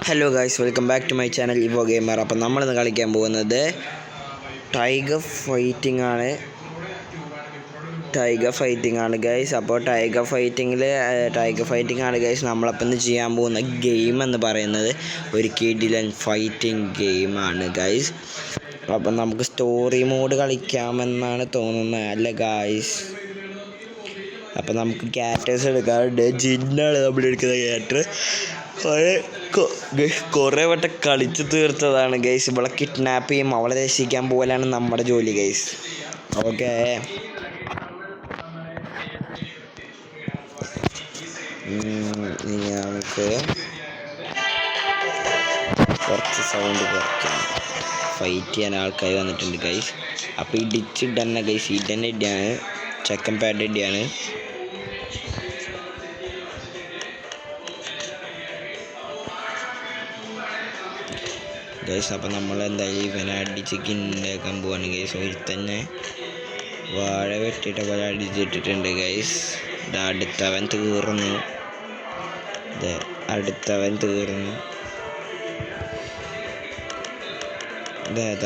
Hello guys, welcome back to my channel Evo Gamer. അപ്പം നമ്മളിന്ന് കളിക്കാൻ പോകുന്നത് ടൈഗർ ഫൈറ്റിംഗ് ആണ് ഗൈസ്. അപ്പോൾ ടൈഗർ ഫൈറ്റിംഗ് ആണ് ഗൈസ് നമ്മളപ്പം ഇന്ന് ചെയ്യാൻ പോകുന്ന ഗെയിം എന്ന് പറയുന്നത് ഒരു കിടിലൻ ഫൈറ്റിംഗ് ഗെയിമാണ് ഗൈസ്. അപ്പം നമുക്ക് സ്റ്റോറി മോഡ് കളിക്കാമെന്നാണ് തോന്നുന്നത്, അല്ല ഗൈസ്? അപ്പം നമുക്ക് ക്യാരക്ടേഴ്സ് എടുക്കാറുണ്ട്. ജിന്നാണ് നമ്മളെടുക്കുന്ന ക്യാരക്ടർ. കുറേ വട്ടം കളിച്ച് തീർത്തതാണ് ഗൈസ്. ഇവളെ കിഡ്നാപ്പ് ചെയ്യും, അവളെ രക്ഷിക്കാൻ പോലാണ് നമ്മുടെ ജോലി ഗൈസ്. ഓക്കെ, നമുക്ക് കുറച്ച് സൗണ്ട് കുറയ്ക്കാം. ഫൈറ്റ് ചെയ്യാൻ ആൾക്കാർ വന്നിട്ടുണ്ട് ഗൈസ്. അപ്പോൾ ഇടിച്ചിടന്നെ ഗൈസ്, ഇടന്നെ ഇടിയാണ്, ചെക്കൻ പാഡ് ഇടിയാണ്. ഗൈസ് അപ്പോൾ നമ്മൾ എന്തായാലും ഇവനെ അടിച്ച് കിണ്ടാക്കാൻ പോവാണ് ഗൈസ്. ഒരു തന്നെ വാഴ വെട്ടിയിട്ട് പോലെ അടിച്ചിട്ടിട്ടുണ്ട് ഗൈസ്. അടുത്തവൻ തീർന്നു.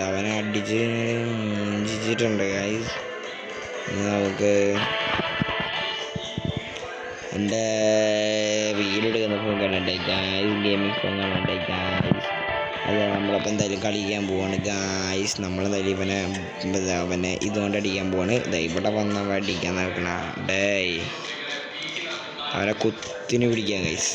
അവനെ അടിച്ചിട്ടുണ്ട് ഗൈസ്. നമുക്ക് എൻ്റെ വീടെടുക്കുന്ന ഫോൺ കാണണ്ടായി ഗൈസ്, ഗെയിമിംഗ് ഫോൺ കാണണ്ടായി ഗൈസ്. അല്ല, നമ്മളപ്പോൾ എന്തായാലും കളിക്കാൻ പോവാണ് ഗായ്സ്. നമ്മളെന്തായാലും അവനെ ഇതുകൊണ്ട് അടിക്കാൻ പോവാണ്. ഇവിടെ വന്ന അടിക്കാൻ നടക്കണ അവനെ കുത്തിന് പിടിക്കാൻ ഗൈസ്.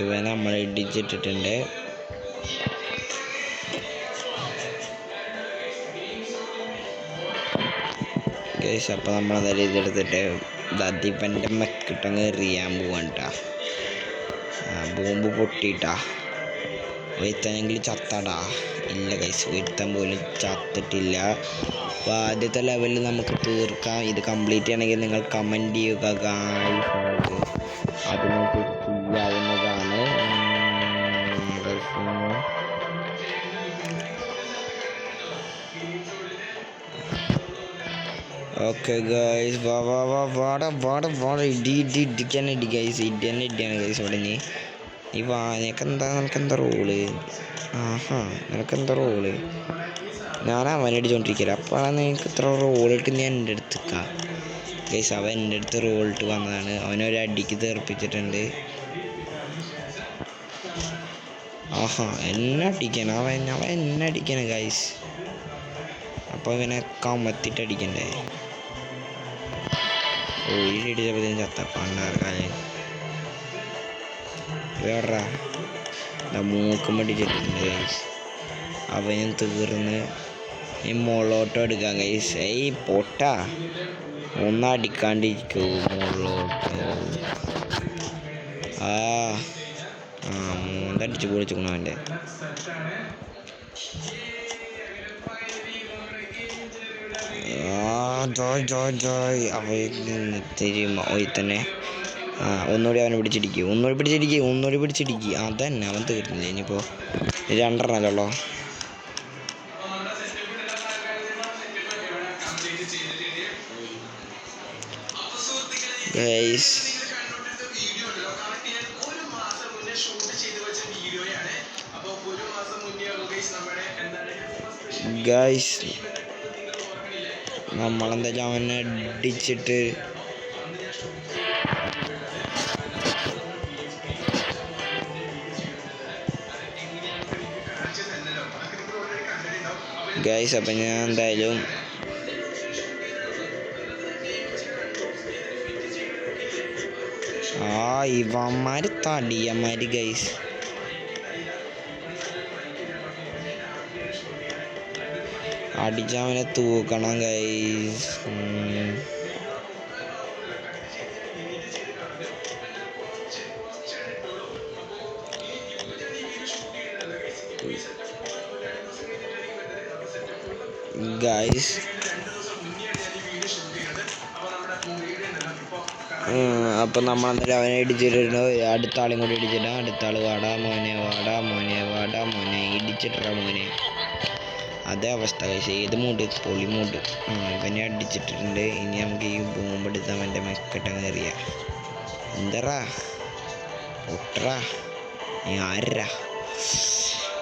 ഇവനെ നമ്മൾ ഇടിച്ചിട്ടിട്ടുണ്ട്. ഗൈസ് അപ്പോൾ നമ്മളെന്തായാലും ഇതെടുത്തിട്ട് ദീപൻ്റെ മെക്കിട്ടങ്ങ് എറിയാൻ പോവാണ് കേട്ടോ. ബോംബ് പൊട്ടിയിട്ടാ. ഒരുത്തനെങ്കിൽ ചത്തടാ. ഇല്ല ഗൈസ്, ഒരുത്തൻ പോലും ചത്തിട്ടില്ല. അപ്പോൾ ആദ്യത്തെ ലെവലിൽ നമുക്ക് തീർക്കാം. ഇത് കംപ്ലീറ്റ് ചെയ്യണമെങ്കിൽ നിങ്ങൾ കമൻറ്റ് ചെയ്യുക ഗൈസ്. അതിനൊക്കെ ചെയ്യാവുന്നതാണ്. ഓക്കെ ഗൈസ്, ഇടിക്കാണ് ഗൈസ്. ഇടിയാണ് ഗൈസ്. ഇവിടെ നീ നിനക്കെന്താ റോള്? നിനക്കെന്താ റോള്? ഞാൻ അവനെ അടിച്ചോണ്ടിരിക്കില്ല. അപ്പോഴാണ് നിനക്ക് ഇത്ര റോളിട്ട് ഞാൻ എൻ്റെ അടുത്തേക്കാം ഗൈസ്. അവൻ എൻ്റെ അടുത്ത് റോളിട്ട് വന്നതാണ്. അവനൊരു അടിക്ക് തീർപ്പിച്ചിട്ടുണ്ട്. എന്നെ അടിക്കണം അവൻ എന്നെ അടിക്കണം ഗൈസ്. അപ്പോൾ ഇവനെ കമത്തിട്ട് അടിക്കണ്ടേ? ഇടിച്ചപ്പോഴത്തേനും ചത്തപ്പണ്ടാർക്കാലേ. വേറെ മൂക്കും അടിച്ചിട്ടുണ്ട് ഗൈസ്. അവനും തീർന്ന്. ഈ മൊളോട്ടോ എടുക്കാം ഗൈസ്. പൊട്ടാ ഒന്നും അടിക്കാണ്ടിരിക്കൂ മൊളോട്ടോ. മൂന്നടിച്ച് പൊളിച്ചിക്കണു അവൻ്റെ. തന്നെ ഒന്നുകൂടി അവനെ പിടിച്ചിടിക്കുക. അതന്നെ, അവൻ തീർന്നില്ല. ഇനിയിപ്പോൾ രണ്ടെണ്ണല്ലോ. ഗൈസ് നമ്മളെന്തായാലും അവനെ അടിച്ചിട്ട് ഗൈസ്. അപ്പം ഞാൻ എന്തായാലും ഇവന്മാര് തടിയന്മാര് ഗൈസ്. അടിച്ചവനെ തൂക്കണം ഗൈസ്. ഗൈസ് അപ്പം നമ്മളെന്തായാലും അവനെ ഇടിച്ചിട്ടുണ്ട്. അടുത്ത ആളും കൂടി ഇടിച്ചിട്ട് അടുത്ത ആൾ വാടാ മോനെ ഇടിച്ചിട്ടാ മോനെ. അതേ അവസ്ഥ ഗൈസ്. ഏത് മൂഡ്? പൊളി മൂഡ്. ഇവനെ അടിച്ചിട്ടുണ്ട്. ഇനി നമുക്ക് ഈ ബോംബ് എടുത്ത് അവൻ്റെ മെക്കട്ടങ്ങ് എറിയാം. എന്തറാ ഒട്ടറാ നീ ആരാ?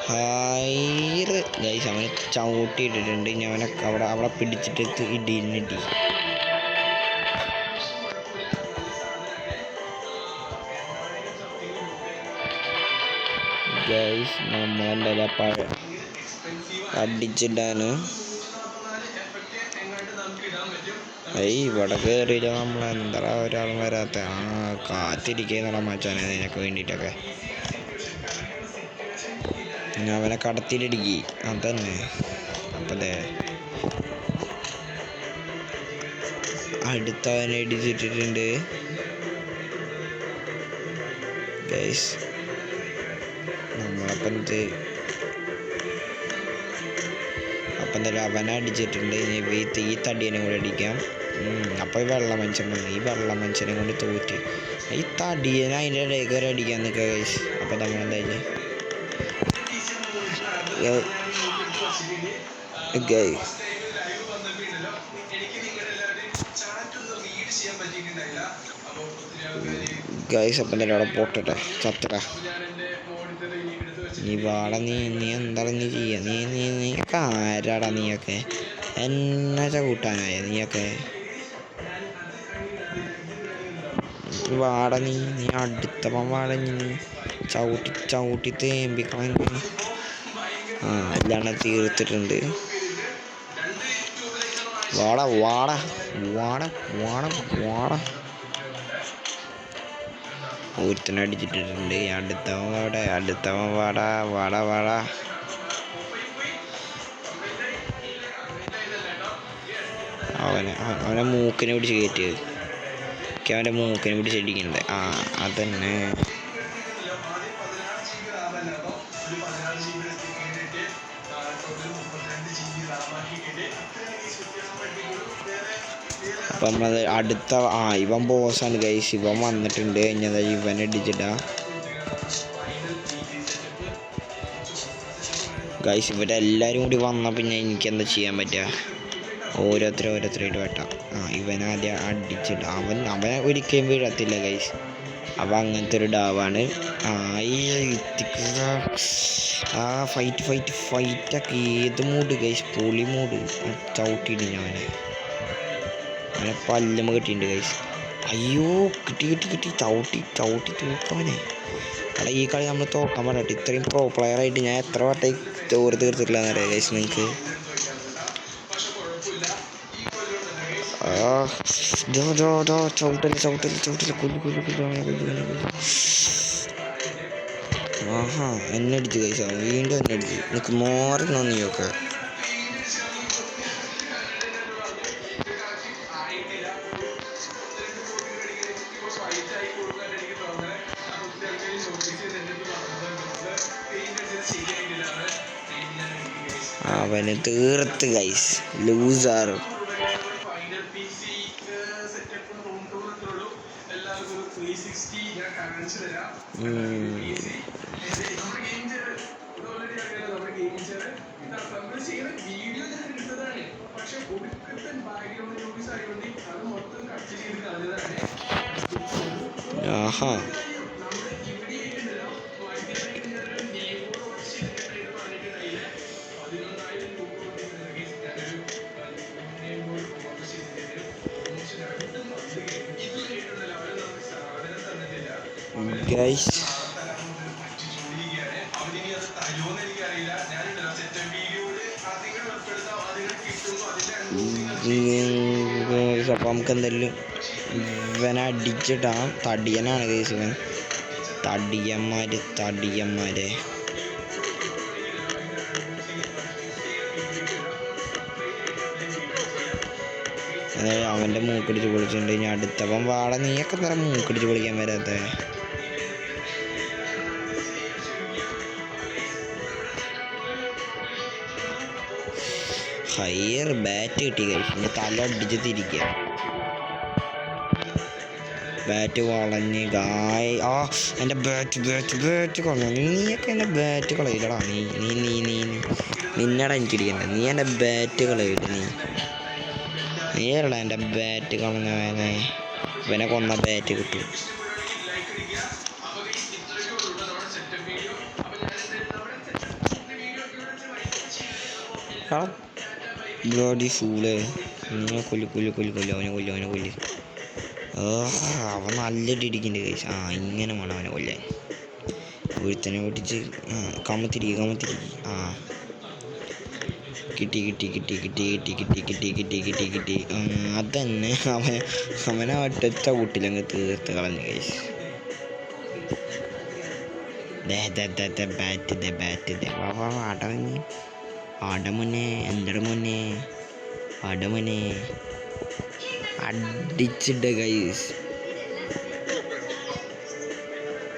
ഹൈറ് ഗൈസ്, അവനെ ചവിട്ടിയിട്ടിട്ടുണ്ട്. ഇനി അവനെ അവിടെ പിടിച്ചിട്ട് ഇടി. ഗൈസ് നമ്മളെന്തായാലും അടിച്ചിടാന് ഇവിടെ കയറിയില്ല. നമ്മളെന്താ ഒരാളും വരാത്ത കാത്തിരിക്കുന്ന മച്ചാനെ നിനക്ക് വേണ്ടിയിട്ടൊക്കെ. അവനെ കടത്തിയിലിടിക്കി അതന്നെ. അപ്പതേ അടുത്തവനെ ഇടിച്ചിട്ടിട്ടുണ്ട് ഗൈസ്. നമ്മളപ്പം എന്തായാലും അവനെ അടിച്ചിട്ടുണ്ട്. ഇനി ഈ തടിയനെ കൂടെ അടിക്കാം. അപ്പോൾ ഈ വെള്ള മനുഷ്യനെ കൊണ്ട് തോറ്റ്. ഈ തടിയനെ അതിൻ്റെ ഇടയ്ക്ക് വരെ അടിക്കാൻ നിൽക്കുക ഗൈസ്. അപ്പോൾ നമ്മളെന്തായാലും ഗൈസ് അപ്പം എന്തായാലും അവിടെ പൊട്ടട്ടെ ചത്തട. നീ വാട നീ എന്താണ് നീ ചെയ്യുക? നീയൊക്കെ ആരാടാ? നീയൊക്കെ എന്നാ കൂട്ടാനായ? നീയൊക്കെ വാട നീ അടുത്തപ്പം വാട. നീ ചവിട്ടി തേമ്പിക്കള. എല്ലാം തീർത്തിട്ടുണ്ട്. വാട ഒരുത്തനടിച്ചിട്ടിട്ടുണ്ട്. അടുത്തവൻ വാട. അവനെ മൂക്കിനെ പിടിച്ച് കയറ്റിയത്. അവൻ്റെ മൂക്കിനെ പിടിച്ചടിക്കണ്ടേ? അതന്നെ. അപ്പം നമ്മൾ അടുത്ത ഇവൻ ബോസാണ് ഗൈസ്. ഇവൻ വന്നിട്ടുണ്ട്. കഴിഞ്ഞാൽ ഇവനെ അടിച്ചിട്ടാ ഗൈസ്. ഇവരെല്ലാവരും കൂടി വന്നാൽ പിന്നെ എനിക്കെന്താ ചെയ്യാൻ പറ്റുക? ഓരോരുത്തരായിട്ട് വെട്ടാം. ഇവനാദ്യം അടിച്ചിട്ട് അവനെ ഒരിക്കലും വീഴത്തില്ല ഗൈസ്. അവൻ അങ്ങനത്തെ ഒരു ഡാവാണ്. ഫൈറ്റൊക്കെ ഏത് മൂഡ് ഗൈസ്? പൊളി മൂഡ്. ചവിട്ടിയിട്ടില്ല അവനെ പല്ലുമ്മ കിട്ടിയിട്ടുണ്ട് ഗൈസ്. അയ്യോ കിട്ടി ചവിട്ടി തൂക്കവനെ. അവിടെ ഈ കളി നമ്മൾ തോക്കാൻ പറഞ്ഞിട്ട് ഇത്രയും പ്രോ പ്ലെയറായിട്ട് ഞാൻ എത്ര വട്ടം ചോറ് തീർത്തിട്ടില്ലെന്നറിയാം ഗൈസ് നിങ്ങൾക്ക്. ചവിട്ടല് കൊല്ലു. എന്നെ അടിച്ചു കഴിച്ചാ. വീണ്ടും എന്നെ അടിച്ചു. നിനക്ക് മാറണോ നീയൊക്കെ? അവന് തീർത്ത് ഗൈസ്. ലൂസാറ്. Guys, അപ്പം നമുക്ക് എന്തെങ്കിലും ഇവനെ അടിച്ചിട്ടാണ്. തടിയനാണ് കേസ്. ഇവൻ തടിയന്മാരെ അവൻ്റെ മൂക്കടിച്ച് പൊളിച്ചിട്ടുണ്ട്. ഇനി അടുത്തവൻ വാട. നീയൊക്കെ എന്താ മൂക്കടിച്ച് പൊളിക്കാൻ വരാത്ത? ഹയർ ബാറ്റ് കിട്ടി കഴിച്ചു. തല അടിച്ച് തിരിക്കുക. ബാറ്റ് വളഞ്ഞ് എൻ്റെ ബാറ്റ് കളഞ്ഞു. നീയൊക്കെ എൻ്റെ ബാറ്റ് കളയില്ലടാ. നിന്നടാ എനിക്കിരിക്കണ്ട. നീ എൻ്റെ ബാറ്റ് കളയില്ല. നീയല്ല എൻ്റെ ബാറ്റ് കളഞ്ഞവനെ. ഇവനെ കൊന്ന ബാറ്റ് കിട്ടും. ബ്ലോഡി ഫൂള്. നീ കൊല്ലു അവനെ കൊല്ല്. അവൻ നല്ലിട്ട് ഇടിക്കുന്നുണ്ട് കഴിച്ച്. ഇങ്ങനെ വേണം അവനെ കൊല്ലാൻ. ഒരുത്തനെ പൊട്ടിച്ച് കമത്തിരിക്കും. കിട്ടി. അതന്നെ അവനെ ഒറ്റ കൂട്ടിലങ്ങ് തീർത്ത് കളഞ്ഞു കഴിച്ച്. ബാറ്റ് ആടമോനെ അടിച്ചിട്ട് ഗൈസ്.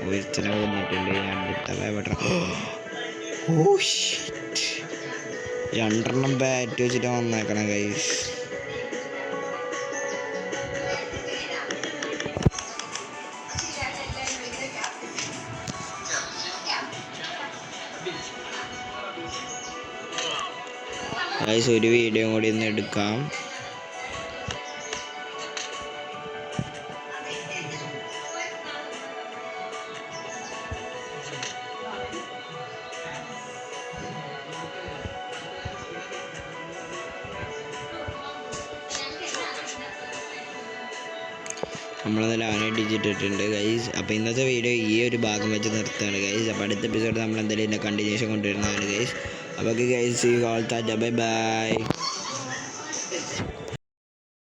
ഒരുത്തനെ കൊന്നിട്ടുണ്ട്. രണ്ടെണ്ണം ബാറ്റ് വെച്ചിട്ട് വന്നേക്കണം ഗൈസ്. ഗൈസ് ഒരു വീഡിയോ കൂടി ഒന്ന് എടുക്കാം. നമ്മളത് ഡിജിറ്റിട്ടുണ്ട് ഗൈസ്. അപ്പോൾ ഇന്നത്തെ വീഡിയോ ഈ ഒരു ഭാഗം വെച്ച് നിർത്തുകയാണ് ഗൈസ്. അപ്പോൾ അടുത്ത എപ്പിസോഡ് നമ്മൾ എന്തായാലും ഇതിൻ്റെ കണ്ടിന്യൂഷൻ കൊണ്ടുവരുന്നതാണ് ഗൈസ്. അപ്പോൾ guys, see you all. Bye by.